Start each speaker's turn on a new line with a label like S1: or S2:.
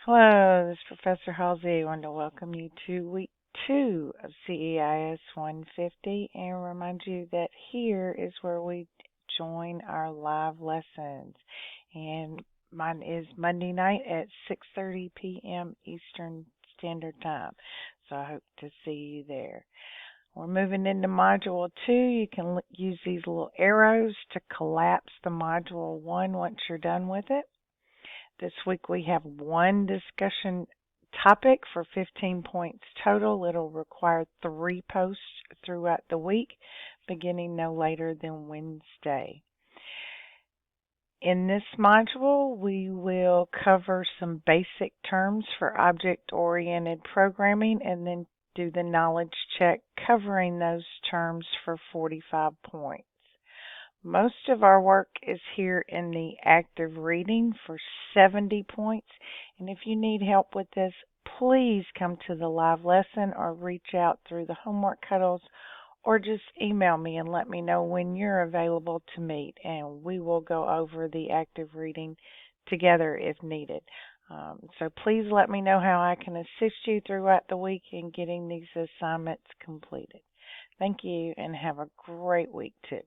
S1: Hello, this is Professor Halsey. I want to welcome you to week 2 of CEIS 150 and remind you that here is where we join our live lessons. And mine is Monday night at 6:30 p.m. Eastern Standard Time. So I hope to see you there. We're moving into Module 2. You can use these little arrows to collapse the Module 1 once you're done with it. This week we have one discussion topic for 15 points total. It'll require 3 posts throughout the week, beginning no later than Wednesday. In this module, we will cover some basic terms for object-oriented programming and then do the knowledge check covering those terms for 45 points. Most of our work is here in the active reading for 70 points. And if you need help with this, please come to the live lesson or reach out through the homework cuddles or just email me and let me know when you're available to meet. And we will go over the active reading together if needed. So please let me know how I can assist you throughout the week in getting these assignments completed. Thank you and have a great week too.